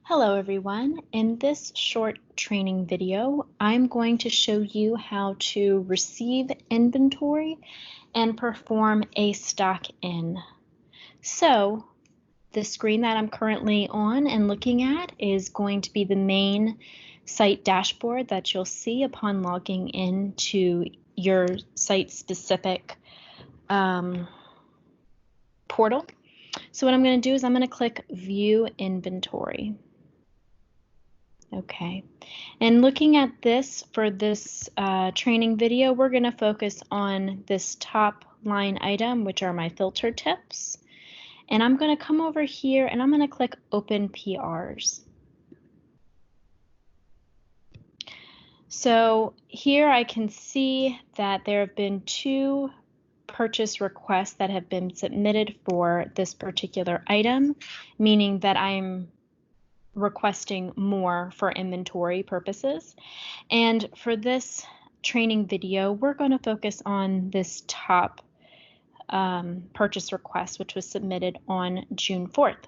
Hello everyone. In this short training video, I'm going to show you how to receive inventory and perform a stock in. So the screen that I'm currently on and looking at is going to be the main site dashboard that you'll see upon logging into your site-specific portal. So what I'm going to do is I'm going to click View Inventory. Okay, and looking at this for this training video, we're going to focus on this top line item, which are my filter tips. And I'm going to come over here and I'm going to click Open PRs. So here I can see that there have been 2 purchase requests that have been submitted for this particular item, meaning that I'm requesting more for inventory purposes. And for this training video, we're going to focus on this top purchase request, which was submitted on June 4th.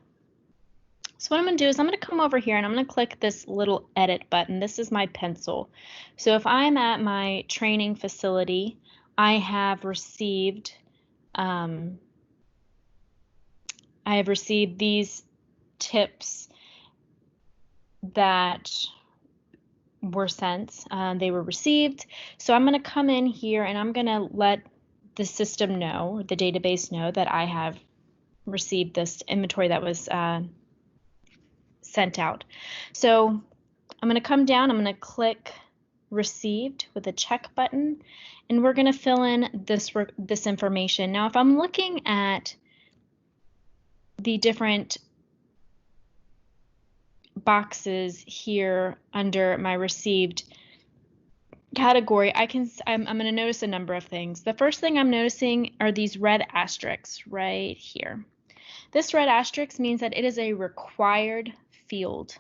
So what I'm going to do is I'm going to come over here and I'm going to click this little edit button. This is my pencil. So if I'm at my training facility, I have received these tips that were sent. They were received. So I'm going to come in here and I'm going to let the system know, the database know, that I have received this inventory that was sent out. So I'm going to come down, I'm going to click Received with a check button, and we're going to fill in this information. Now, if I'm looking at the different boxes here under my received category, I'm going to notice a number of things. The first thing I'm noticing are these red asterisks right here. This red asterisk means that it is a required field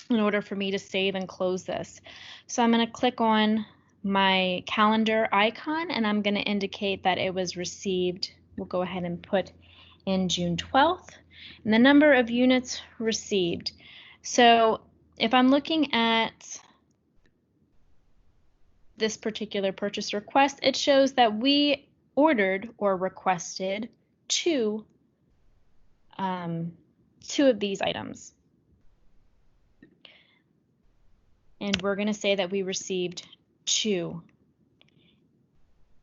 in order for me to save and close this. So I'm going to click on my calendar icon and I'm going to indicate that it was received. We'll go ahead and put in June 12th and the number of units received. So if I'm looking at this particular purchase request, it shows that we ordered or requested two of these items. And we're going to say that we received 2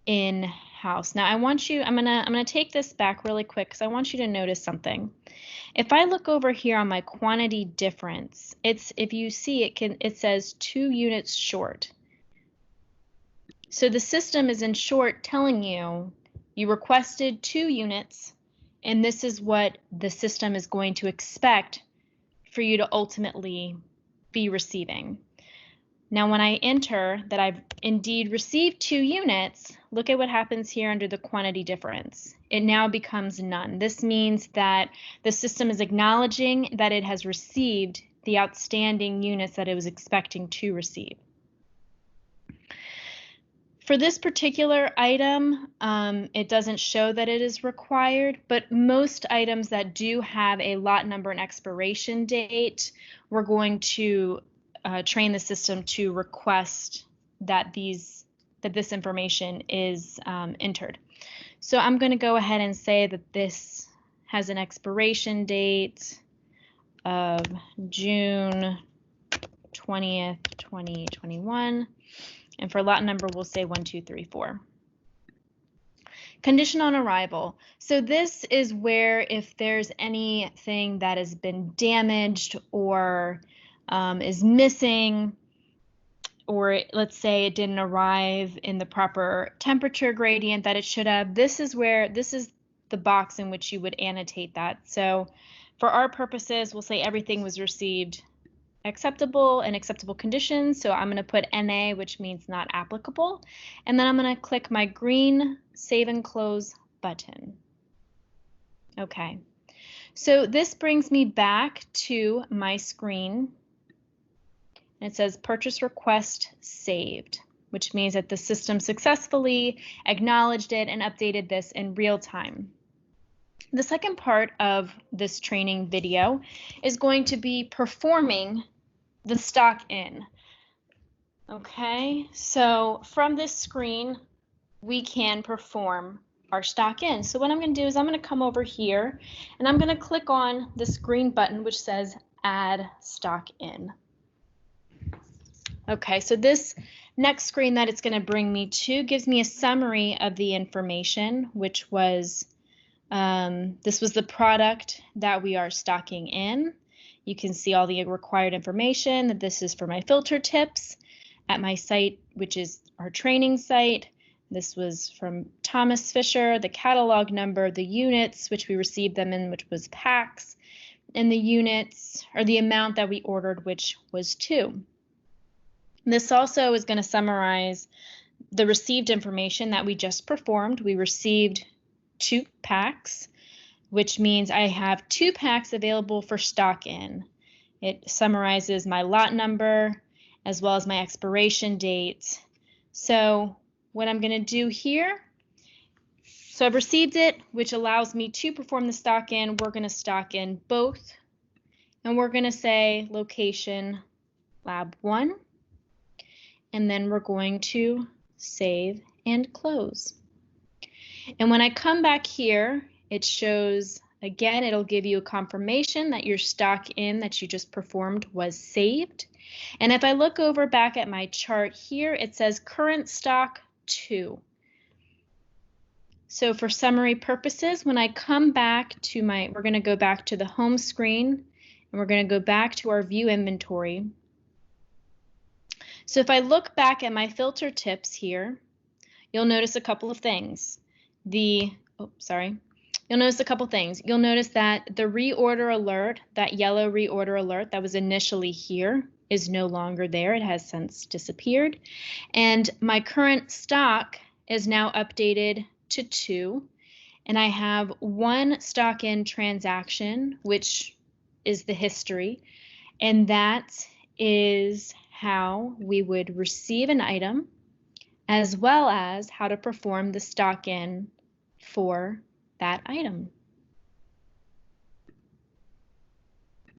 in-house. Now I'm going to take this back really quick because I want you to notice something. If I look over here on my quantity difference, if you see it says 2 units short. So the system is in short telling you requested 2 units and this is what the system is going to expect for you to ultimately be receiving. Now when I enter that I've indeed received 2 units, look at what happens here under the quantity difference. It now becomes none. This means that the system is acknowledging that it has received the outstanding units that it was expecting to receive. For this particular item, it doesn't show that it is required, but most items that do have a lot number and expiration date, we're going to train the system to request that this information is entered. So I'm going to go ahead and say that this has an expiration date of June 20th, 2021. And for lot number, we'll say 1, 2, 3, 4. Condition on arrival. So this is where if there's anything that has been damaged or is missing, or let's say it didn't arrive in the proper temperature gradient that it should have, this is the box in which you would annotate that. So for our purposes, we'll say everything was received acceptable and acceptable conditions. So I'm going to put NA, which means not applicable. And then I'm going to click my green Save and Close button. Okay. So this brings me back to my screen. And it says purchase request saved, which means that the system successfully acknowledged it and updated this in real time. The second part of this training video is going to be performing the stock in. Okay, so from this screen, we can perform our stock in. So what I'm going to do is I'm going to come over here and I'm going to click on this green button which says Add Stock In. Okay, so this next screen that it's going to bring me to gives me a summary of the information, which was this was the product that we are stocking in. You can see all the required information, that this is for my filter tips at my site, which is our training site. This was from Thomas Fisher, the catalog number, the units, which we received them in, which was packs, and the units, or the amount that we ordered, which was 2. This also is going to summarize the received information that we just performed. We received 2 packs, which means I have 2 packs available for stock in. It summarizes my lot number as well as my expiration date. So what I'm going to do here, so I've received it, which allows me to perform the stock in. We're going to stock in both, and we're going to say location lab 1, and then we're going to save and close. And when I come back here, it shows, again, it'll give you a confirmation that your stock in that you just performed was saved. And if I look over back at my chart here, it says current stock 2. So for summary purposes, when I come back to we're going to go back to the home screen, and we're going to go back to our view inventory. So if I look back at my filter tips here, you'll notice a couple of things. You'll notice a couple things. You'll notice that the reorder alert, that yellow reorder alert that was initially here, is no longer there. It has since disappeared. And my current stock is now updated to 2. And I have 1 stock in transaction, which is the history. And that is how we would receive an item, as well as how to perform the stock in for that item.